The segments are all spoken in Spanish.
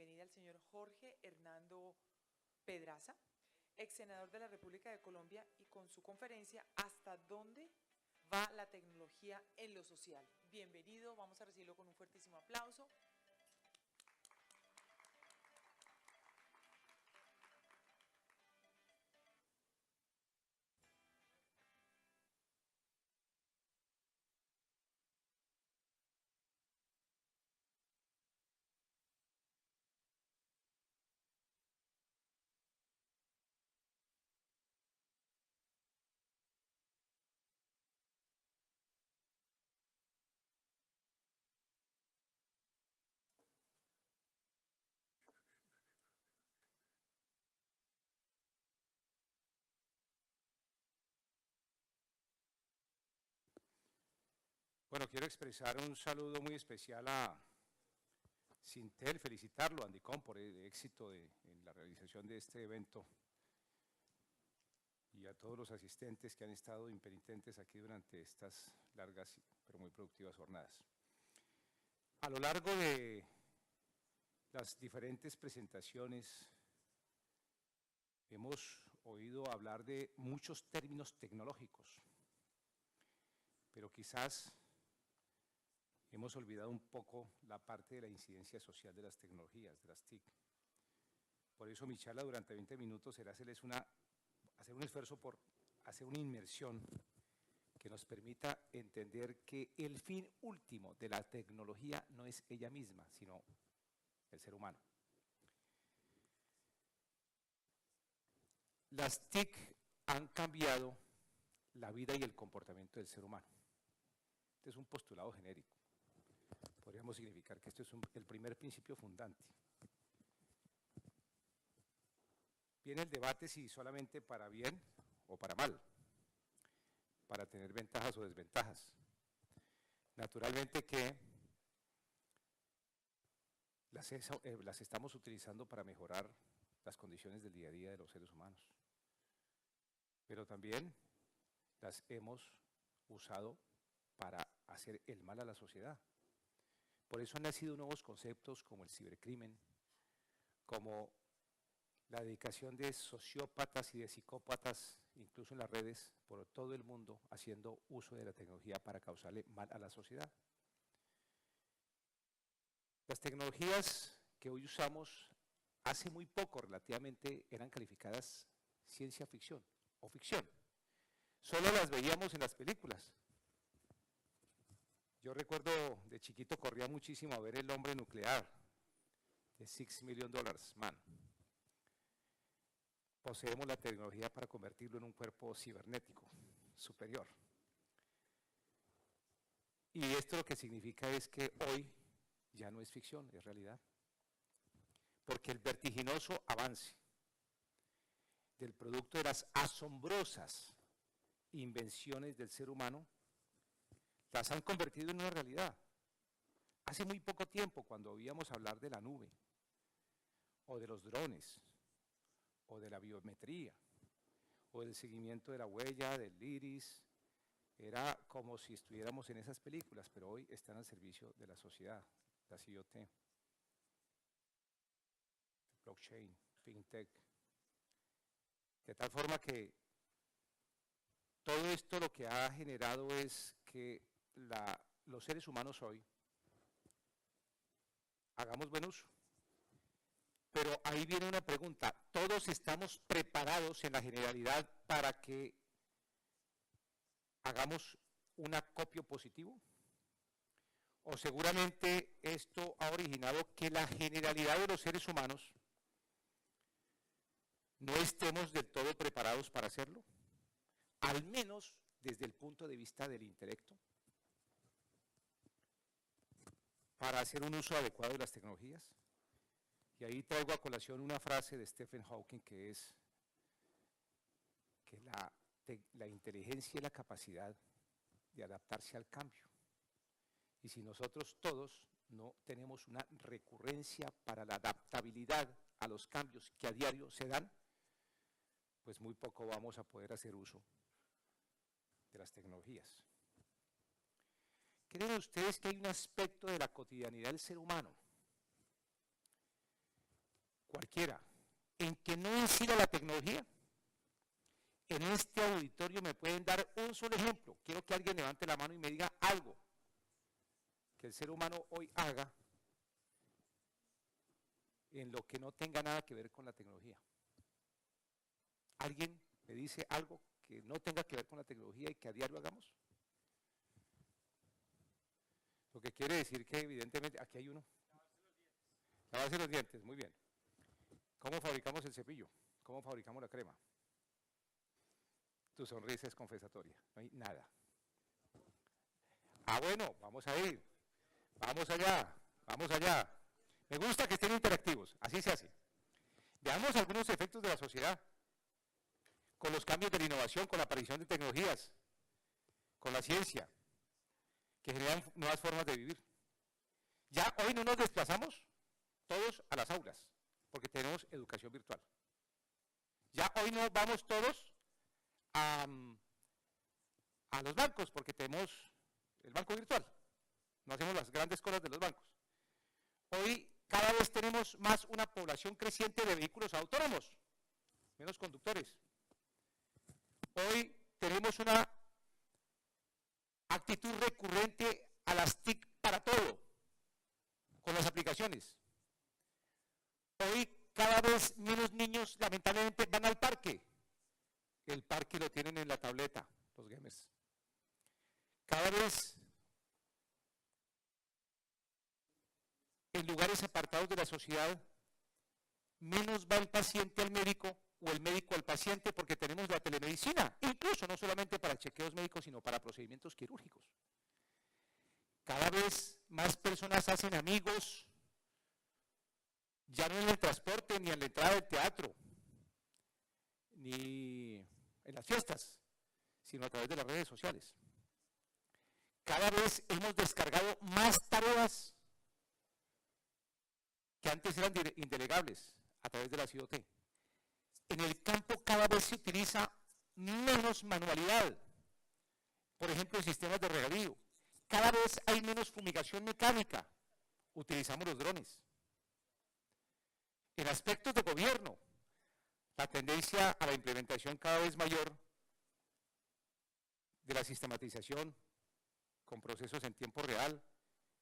bienvenida al señor Jorge Hernando Pedraza, ex senador de la República de Colombia, y con su conferencia ¿Hasta dónde va la tecnología en lo social? Bienvenido, vamos a recibirlo con un fuertísimo aplauso. Bueno, quiero expresar un saludo muy especial a Sintel, felicitarlo a Andicom por el éxito en la realización de este evento y a todos los asistentes que han estado impenitentes aquí durante estas largas pero muy productivas jornadas. A lo largo de las diferentes presentaciones hemos oído hablar de muchos términos tecnológicos, pero quizás hemos olvidado un poco la parte de la incidencia social de las tecnologías, de las TIC. Por eso mi charla durante 20 minutos será hacer un esfuerzo por hacer una inmersión que nos permita entender que el fin último de la tecnología no es ella misma, sino el ser humano. Las TIC han cambiado la vida y el comportamiento del ser humano. Este es un postulado genérico. Podríamos significar que esto es el primer principio fundante. Viene el debate si solamente para bien o para mal, para tener ventajas o desventajas. Naturalmente que las estamos utilizando para mejorar las condiciones del día a día de los seres humanos, pero también las hemos usado para hacer el mal a la sociedad. Por eso han nacido nuevos conceptos como el cibercrimen, como la dedicación de sociópatas y de psicópatas, incluso en las redes, por todo el mundo, haciendo uso de la tecnología para causarle mal a la sociedad. Las tecnologías que hoy usamos, hace muy poco relativamente, eran calificadas ciencia ficción o ficción. Solo las veíamos en las películas. Yo recuerdo de chiquito corría muchísimo a ver El hombre nuclear, de $6 Million Man. Poseemos la tecnología para convertirlo en un cuerpo cibernético superior. Y esto lo que significa es que hoy ya no es ficción, es realidad. Porque el vertiginoso avance del producto de las asombrosas invenciones del ser humano las han convertido en una realidad. Hace muy poco tiempo, cuando oíamos hablar de la nube, o de los drones, o de la biometría, o del seguimiento de la huella, del iris, era como si estuviéramos en esas películas, pero hoy están al servicio de la sociedad, las IoT, blockchain, fintech, de tal forma que todo esto lo que ha generado es que los seres humanos hoy hagamos buen uso. Pero ahí viene una pregunta, ¿todos estamos preparados en la generalidad para que hagamos un acopio positivo? ¿O seguramente esto ha originado que la generalidad de los seres humanos no estemos del todo preparados para hacerlo? Al menos desde el punto de vista del intelecto, para hacer un uso adecuado de las tecnologías. Y ahí traigo a colación una frase de Stephen Hawking, que es que la inteligencia es la capacidad de adaptarse al cambio. Y si nosotros todos no tenemos una recurrencia para la adaptabilidad a los cambios que a diario se dan, pues muy poco vamos a poder hacer uso de las tecnologías. ¿Creen ustedes que hay un aspecto de la cotidianidad del ser humano cualquiera, en que no incida la tecnología. En este auditorio me pueden dar un solo ejemplo. Quiero que alguien levante la mano y me diga algo que el ser humano hoy haga en lo que no tenga nada que ver con la tecnología. ¿Alguien me dice algo que no tenga que ver con la tecnología y que a diario hagamos? Lo que quiere decir que evidentemente, aquí hay uno. Lavarse los dientes, muy bien. ¿Cómo fabricamos el cepillo? ¿Cómo fabricamos la crema? Tu sonrisa es confesatoria, no hay nada. Ah, bueno, vamos a ir. Vamos allá, vamos allá. Me gusta que estén interactivos, así se hace. Veamos algunos efectos de la sociedad, con los cambios de la innovación, con la aparición de tecnologías, con la ciencia, que generan nuevas formas de vivir. Ya hoy no nos desplazamos todos a las aulas, porque tenemos educación virtual. Ya hoy no vamos todos a los bancos, porque tenemos el banco virtual. No hacemos las grandes colas de los bancos. Hoy cada vez tenemos más una población creciente de vehículos autónomos, menos conductores. Hoy tenemos una actitud recurrente a las TIC para todo, con las aplicaciones. Hoy cada vez menos niños lamentablemente van al parque. El parque lo tienen en la tableta, los gamers. Cada vez en lugares apartados de la sociedad, menos va el paciente al médico o el médico al paciente porque tenemos la telemedicina, incluso no solamente para chequeos médicos, sino para procedimientos quirúrgicos. Cada vez más personas hacen amigos, ya no en el transporte, ni en la entrada del teatro, ni en las fiestas, sino a través de las redes sociales. Cada vez hemos descargado más tareas que antes eran indelegables a través de la IoT. En el campo cada vez se utiliza menos manualidad, por ejemplo en sistemas de regadío. Cada vez hay menos fumigación mecánica, utilizamos los drones. En aspectos de gobierno, la tendencia a la implementación cada vez mayor de la sistematización con procesos en tiempo real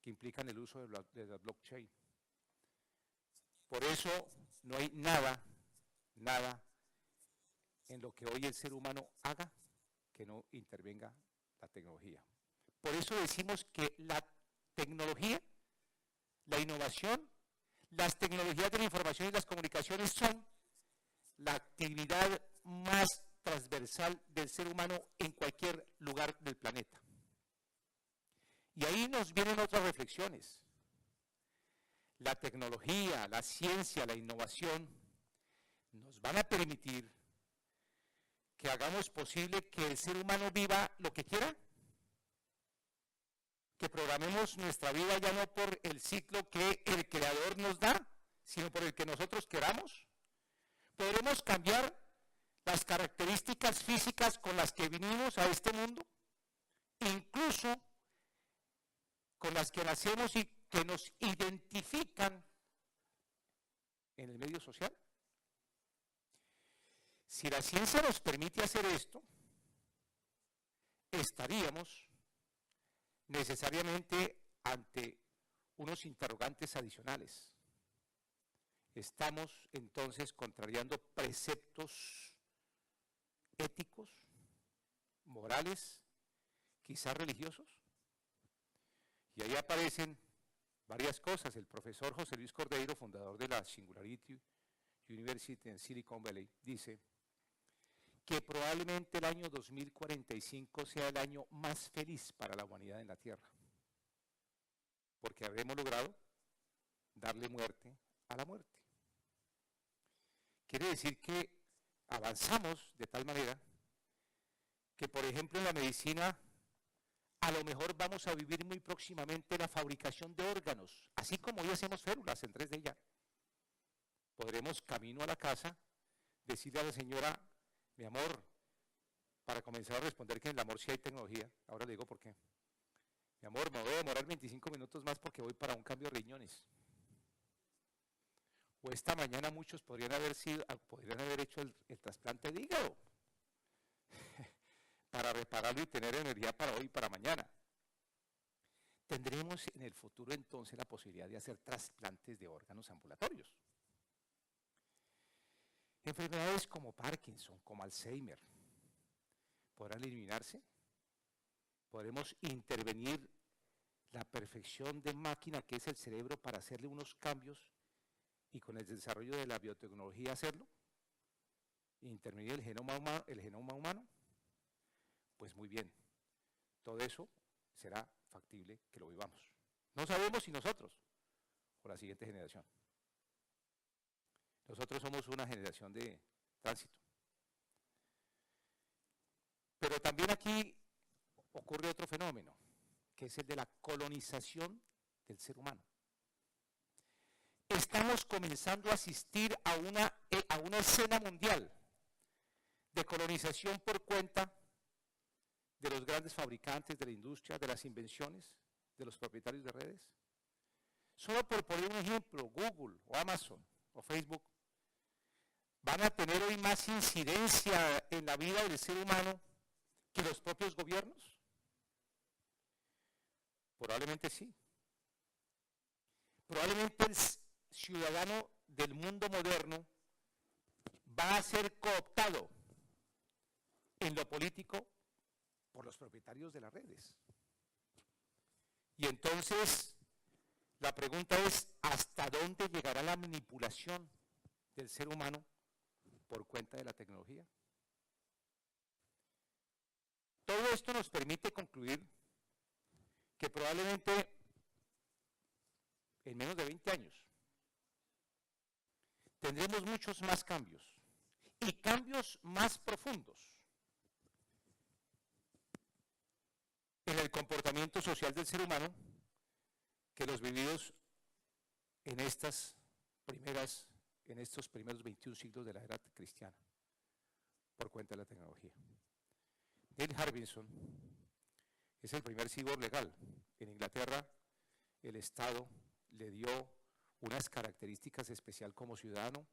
que implican el uso de la blockchain. Por eso no hay nada en lo que hoy el ser humano haga que no intervenga la tecnología. Por eso decimos que la tecnología, la innovación, las tecnologías de la información y las comunicaciones son la actividad más transversal del ser humano en cualquier lugar del planeta. Y ahí nos vienen otras reflexiones. La tecnología, la ciencia, la innovación nos van a permitir que hagamos posible que el ser humano viva lo que quiera, que programemos nuestra vida ya no por el ciclo que el creador nos da, sino por el que nosotros queramos. Podremos cambiar las características físicas con las que vinimos a este mundo, incluso con las que nacemos y que nos identifican en el medio social. Si la ciencia nos permite hacer esto, estaríamos necesariamente ante unos interrogantes adicionales. Estamos entonces contrariando preceptos éticos, morales, quizás religiosos. Y ahí aparecen varias cosas. El profesor José Luis Cordeiro, fundador de la Singularity University en Silicon Valley, dice que probablemente el año 2045 sea el año más feliz para la humanidad en la Tierra, porque habremos logrado darle muerte a la muerte. Quiere decir que avanzamos de tal manera que, por ejemplo, en la medicina, a lo mejor vamos a vivir muy próximamente la fabricación de órganos, así como hoy hacemos férulas en 3D ya. Podremos, camino a la casa, decirle a la señora, mi amor, para comenzar a responder que en el amor sí hay tecnología, ahora le digo por qué. Mi amor, me voy a demorar 25 minutos más porque voy para un cambio de riñones. O esta mañana muchos podrían haber hecho el trasplante de hígado para repararlo y tener energía para hoy y para mañana. Tendremos en el futuro entonces la posibilidad de hacer trasplantes de órganos ambulatorios. Enfermedades como Parkinson, como Alzheimer, podrán eliminarse. Podremos intervenir la perfección de máquina que es el cerebro para hacerle unos cambios y con el desarrollo de la biotecnología hacerlo, intervenir el genoma humano, pues muy bien, todo eso será factible que lo vivamos. No sabemos si nosotros o la siguiente generación. Nosotros somos una generación de tránsito. Pero también aquí ocurre otro fenómeno, que es el de la colonización del ser humano. Estamos comenzando a asistir a una escena mundial de colonización por cuenta de los grandes fabricantes de la industria, de las invenciones, de los propietarios de redes. Solo por poner un ejemplo, Google o Amazon o Facebook van a tener hoy más incidencia en la vida del ser humano que los propios gobiernos. Probablemente sí. Probablemente el ciudadano del mundo moderno va a ser cooptado en lo político por los propietarios de las redes. Y entonces la pregunta es, ¿hasta dónde llegará la manipulación del ser humano por cuenta de la tecnología? Todo esto nos permite concluir que probablemente en menos de 20 años tendremos muchos más cambios y cambios más profundos en el comportamiento social del ser humano que los vividos en estos primeros 21 siglos de la era cristiana por cuenta de la tecnología. Neil Harbinson es el primer cyborg legal. En Inglaterra, el Estado le dio unas características especiales como ciudadano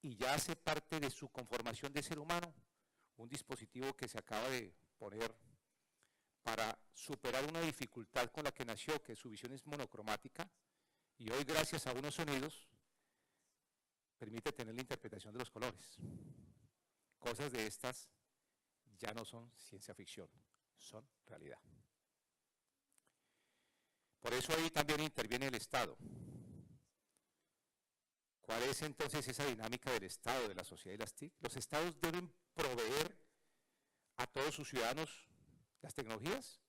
y ya hace parte de su conformación de ser humano, un dispositivo que se acaba de poner para superar una dificultad con la que nació, que su visión es monocromática, y hoy gracias a unos sonidos permite tener la interpretación de los colores. Cosas de estas ya no son ciencia ficción, son realidad. Por eso ahí también interviene el Estado. ¿Cuál es entonces esa dinámica del Estado, de la sociedad y las TIC? Los Estados deben proveer a todos sus ciudadanos las tecnologías.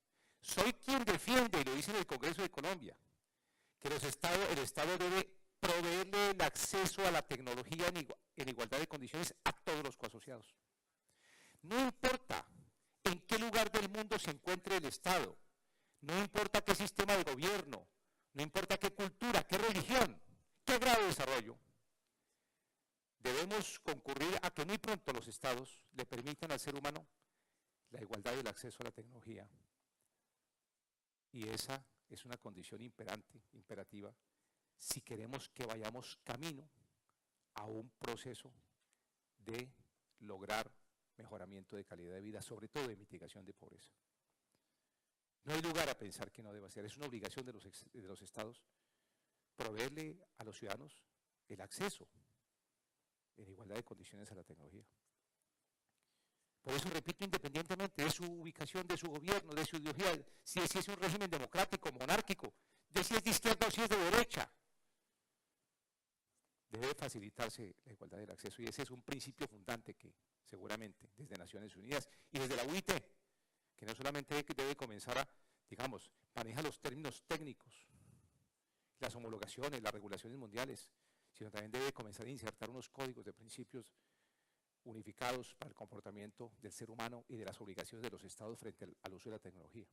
Soy quien defiende, y lo dice en el Congreso de Colombia, que el Estado debe proveerle el acceso a la tecnología en igualdad de condiciones a todos los coasociados. No importa en qué lugar del mundo se encuentre el Estado, no importa qué sistema de gobierno, no importa qué cultura, qué religión, qué grado de desarrollo, debemos concurrir a que muy pronto los Estados le permitan al ser humano la igualdad del acceso a la tecnología. Y esa es una condición imperativa, si queremos que vayamos camino a un proceso de lograr mejoramiento de calidad de vida, sobre todo de mitigación de pobreza. No hay lugar a pensar que no deba ser, es una obligación de los Estados proveerle a los ciudadanos el acceso en igualdad de condiciones a la tecnología. Por eso, repito, independientemente de su ubicación, de su gobierno, de su ideología, si es un régimen democrático, monárquico, de si es de izquierda o si es de derecha, debe facilitarse la igualdad del acceso, y ese es un principio fundante que seguramente desde Naciones Unidas y desde la UIT, que no solamente debe comenzar a, digamos, manejar los términos técnicos, las homologaciones, las regulaciones mundiales, sino también debe comenzar a insertar unos códigos de principios unificados para el comportamiento del ser humano y de las obligaciones de los Estados frente al uso de la tecnología.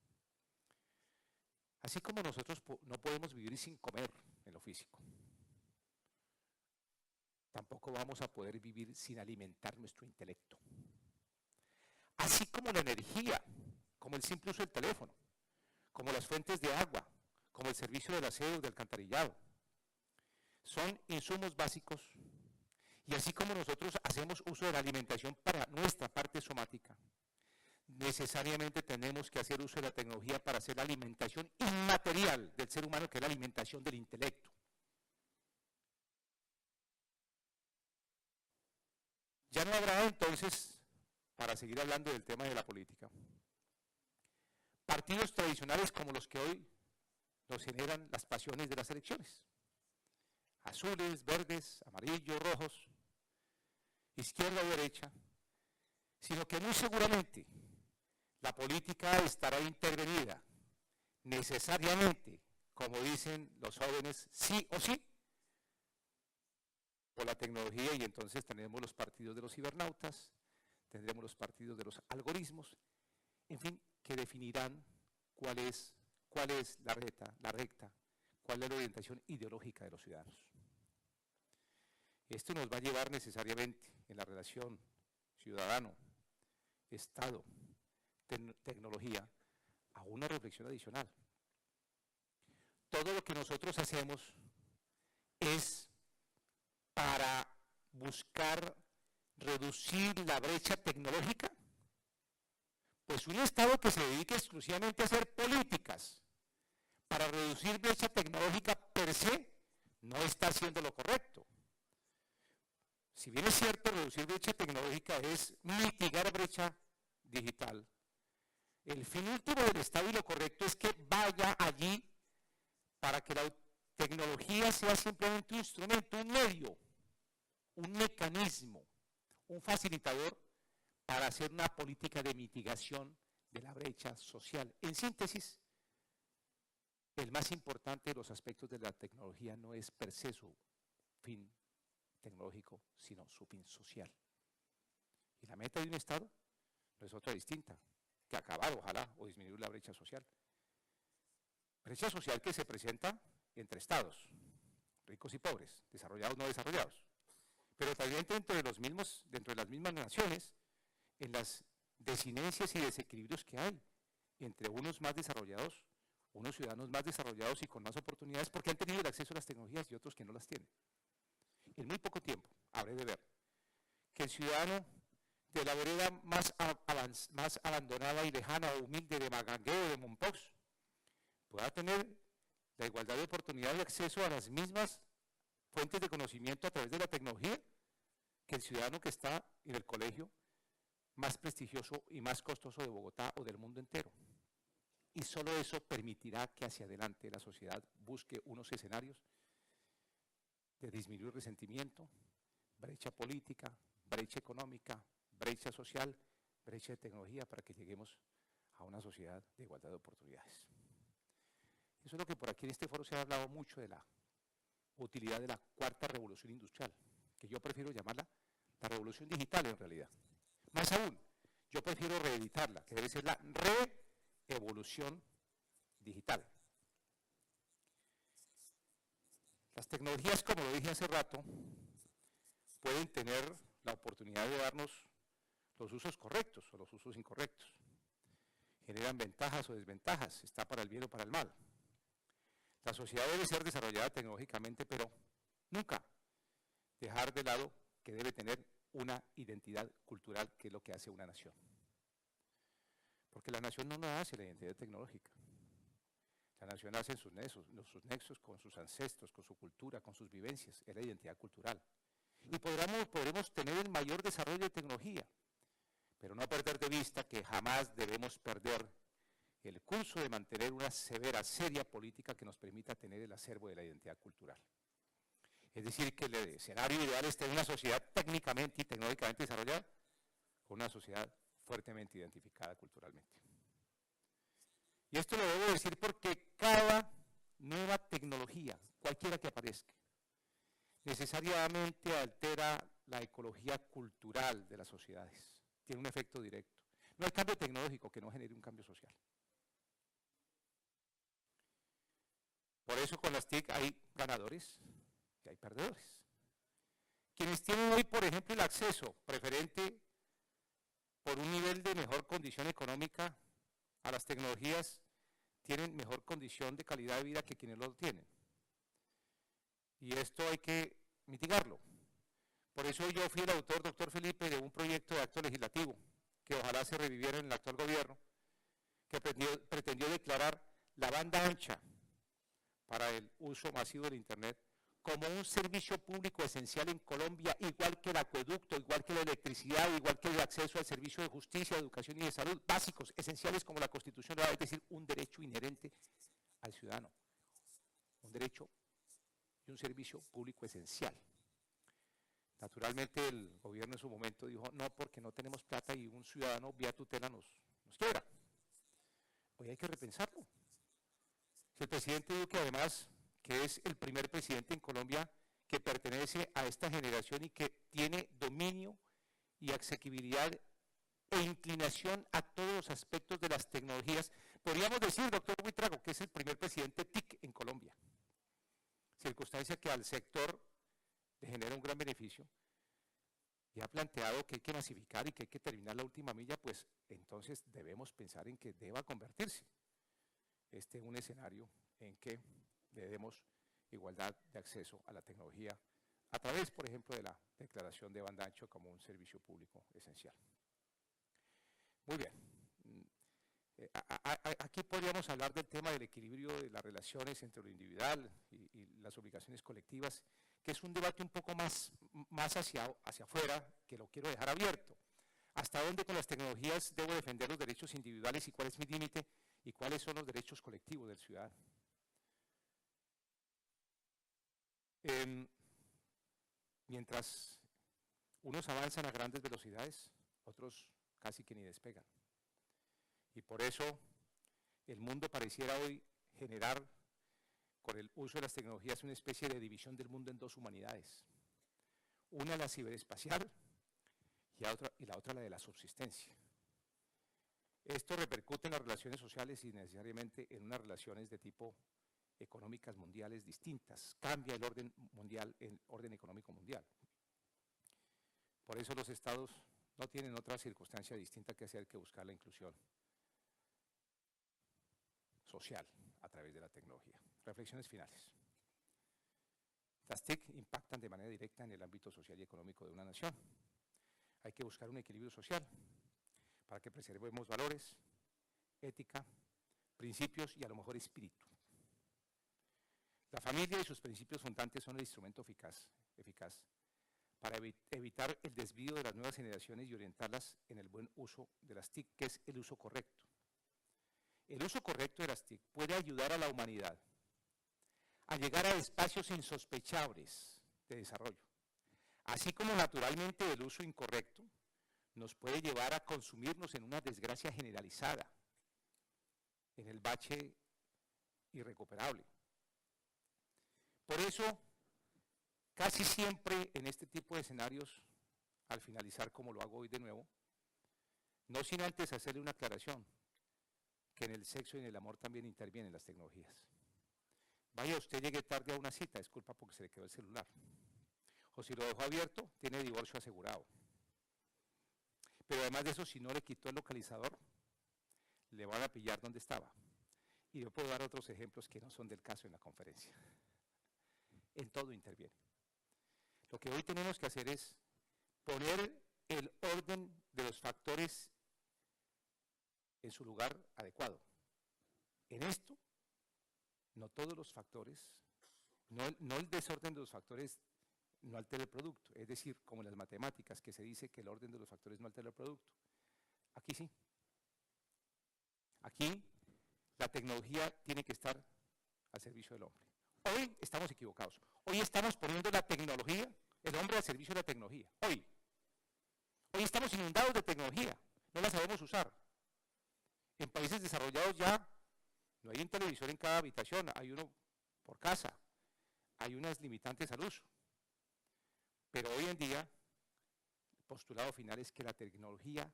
Así como nosotros no podemos vivir sin comer en lo físico, tampoco vamos a poder vivir sin alimentar nuestro intelecto. Así como la energía, como el simple uso del teléfono, como las fuentes de agua, como el servicio del aseo, del alcantarillado, son insumos básicos, y así como nosotros hacemos uso de la alimentación para nuestra parte somática, necesariamente tenemos que hacer uso de la tecnología para hacer la alimentación inmaterial del ser humano, que es la alimentación del intelecto. Ya no habrá entonces, para seguir hablando del tema de la política, partidos tradicionales como los que hoy nos generan las pasiones de las elecciones. Azules, verdes, amarillos, rojos, izquierda o derecha, sino que muy seguramente la política estará intervenida necesariamente, como dicen los jóvenes, sí o sí, por la tecnología, y entonces tendremos los partidos de los cibernautas, tendremos los partidos de los algoritmos, en fin, que definirán cuál es la recta, cuál es la orientación ideológica de los ciudadanos. Esto nos va a llevar necesariamente en la relación ciudadano, Estado, tecnología, a una reflexión adicional. Todo lo que nosotros hacemos es para buscar reducir la brecha tecnológica. Pues un Estado que se dedique exclusivamente a hacer políticas para reducir brecha tecnológica per se no está haciendo lo correcto. Si bien es cierto, reducir brecha tecnológica es mitigar brecha digital, el fin último del Estado y lo correcto es que vaya allí para que la tecnología sea simplemente un instrumento, un medio, un mecanismo, un facilitador para hacer una política de mitigación de la brecha social. En síntesis, el más importante de los aspectos de la tecnología no es per se su fin tecnológico, sino su fin social. Y la meta de un Estado no es otra distinta que acabar, ojalá, o disminuir la brecha social. Brecha social que se presenta entre estados, ricos y pobres, desarrollados o no desarrollados, pero también dentro de las mismas naciones, en las desinencias y desequilibrios que hay entre unos más desarrollados, unos ciudadanos más desarrollados y con más oportunidades porque han tenido el acceso a las tecnologías y otros que no las tienen. En muy poco tiempo habré de ver que el ciudadano de la vereda más abandonada y lejana o humilde de Magangué o de Mompox pueda tener la igualdad de oportunidad y acceso a las mismas fuentes de conocimiento a través de la tecnología que el ciudadano que está en el colegio más prestigioso y más costoso de Bogotá o del mundo entero. Y solo eso permitirá que hacia adelante la sociedad busque unos escenarios de disminuir resentimiento, brecha política, brecha económica, brecha social, brecha de tecnología, para que lleguemos a una sociedad de igualdad de oportunidades. Eso es lo que por aquí en este foro se ha hablado mucho de la utilidad de la cuarta revolución industrial, que yo prefiero llamarla la revolución digital en realidad. Más aún, yo prefiero reeditarla, que debe ser la reevolución digital. Las tecnologías, como lo dije hace rato, pueden tener la oportunidad de darnos los usos correctos o los usos incorrectos. Generan ventajas o desventajas, está para el bien o para el mal. La sociedad debe ser desarrollada tecnológicamente, pero nunca dejar de lado que debe tener una identidad cultural, que es lo que hace una nación. Porque la nación no nace la identidad tecnológica. La nación nace en sus nexos con sus ancestros, con su cultura, con sus vivencias, es la identidad cultural. Y podremos tener el mayor desarrollo de tecnología, pero no perder de vista que jamás debemos perder el curso de mantener una seria política que nos permita tener el acervo de la identidad cultural. Es decir, que el escenario ideal es tener una sociedad técnicamente y tecnológicamente desarrollada con una sociedad fuertemente identificada culturalmente. Y esto lo debo decir porque cada nueva tecnología, cualquiera que aparezca, necesariamente altera la ecología cultural de las sociedades. Tiene un efecto directo. No hay cambio tecnológico que no genere un cambio social. Por eso con las TIC hay ganadores y hay perdedores. Quienes tienen hoy, por ejemplo, el acceso preferente por un nivel de mejor condición económica a las tecnologías, tienen mejor condición de calidad de vida que quienes lo tienen. y esto hay que mitigarlo. Por eso yo fui el autor, doctor Felipe, de un proyecto de acto legislativo que ojalá se reviviera en el actual gobierno, que pretendió declarar la banda ancha para el uso masivo del Internet como un servicio público esencial en Colombia, igual que el acueducto, igual que la electricidad, igual que el acceso al servicio de justicia, de educación y de salud, básicos, esenciales como la Constitución lo da, es decir, un derecho inherente al ciudadano, un derecho y un servicio público esencial. Naturalmente el gobierno en su momento dijo, no, porque no tenemos plata y un ciudadano vía tutela nos quiebra. Hoy hay que repensarlo. El presidente Duque, además, que es el primer presidente en Colombia que pertenece a esta generación y que tiene dominio y asequibilidad e inclinación a todos los aspectos de las tecnologías. Podríamos decir, doctor Buitrago, que es el primer presidente TIC en Colombia, circunstancia que al sector le genera un gran beneficio, y ha planteado que hay que masificar y que hay que terminar la última milla, pues entonces debemos pensar en que deba convertirse en un escenario en que le demos igualdad de acceso a la tecnología a través, por ejemplo, de la declaración de banda ancha como un servicio público esencial. Muy bien. Aquí podríamos hablar del tema del equilibrio de las relaciones entre lo individual y las obligaciones colectivas, que es un debate un poco más hacia afuera, que lo quiero dejar abierto. ¿Hasta dónde con las tecnologías debo defender los derechos individuales y cuál es mi límite y cuáles son los derechos colectivos del ciudadano? Mientras unos avanzan a grandes velocidades, otros casi que ni despegan. Y por eso el mundo pareciera hoy generar, con el uso de las tecnologías, una especie de división del mundo en dos humanidades. Una la ciberespacial y la otra la de la subsistencia. Esto repercute en las relaciones sociales y necesariamente en unas relaciones de tipo económicas mundiales distintas. Cambia el orden mundial, el orden económico mundial. Por eso los estados no tienen otra circunstancia distinta que hacer que buscar la inclusión social a través de la tecnología. Reflexiones finales. Las TIC impactan de manera directa en el ámbito social y económico de una nación. Hay que buscar un equilibrio social para que preservemos valores, ética, principios y a lo mejor espíritu. La familia y sus principios fundantes son el instrumento eficaz para evitar el desvío de las nuevas generaciones y orientarlas en el buen uso de las TIC, que es el uso correcto. El uso correcto de las TIC puede ayudar a la humanidad a llegar a espacios insospechables de desarrollo, así como naturalmente el uso incorrecto nos puede llevar a consumirnos en una desgracia generalizada, en el bache irrecuperable. Por eso, casi siempre en este tipo de escenarios, al finalizar como lo hago hoy de nuevo, no sin antes hacerle una aclaración, que en el sexo y en el amor también intervienen las tecnologías. Vaya, usted llegue tarde a una cita, disculpa porque se le quedó el celular. O si lo dejó abierto, tiene divorcio asegurado. Pero además de eso, si no le quitó el localizador, le van a pillar donde estaba. Y yo puedo dar otros ejemplos que no son del caso en la conferencia. En todo interviene. Lo que hoy tenemos que hacer es poner el orden de los factores en su lugar adecuado. En esto, no todos los factores, no el desorden de los factores no altera el producto, es decir, como en las matemáticas, que se dice que el orden de los factores no altera el producto. Aquí sí. Aquí la tecnología tiene que estar al servicio del hombre. Hoy estamos equivocados. Hoy estamos poniendo la tecnología, el hombre al servicio de la tecnología. Hoy estamos inundados de tecnología, no la sabemos usar. En países desarrollados ya no hay un televisor en cada habitación, hay uno por casa, hay unas limitantes al uso. Pero hoy en día, el postulado final es que la tecnología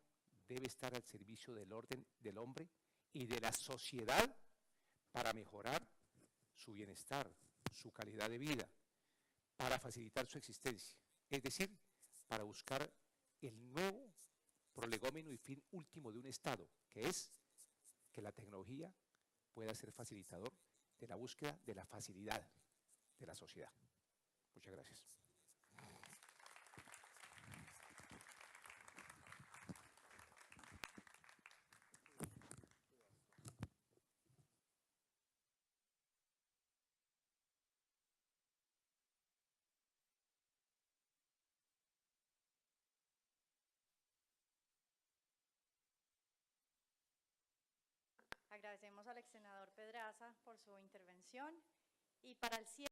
debe estar al servicio del orden del hombre y de la sociedad para mejorar su bienestar, su calidad de vida, para facilitar su existencia. Es decir, para buscar el nuevo prolegómeno y fin último de un Estado, que es que la tecnología pueda ser facilitador de la búsqueda de la facilidad de la sociedad. Muchas gracias. Agradecemos al ex senador Pedraza por su intervención y para el cierre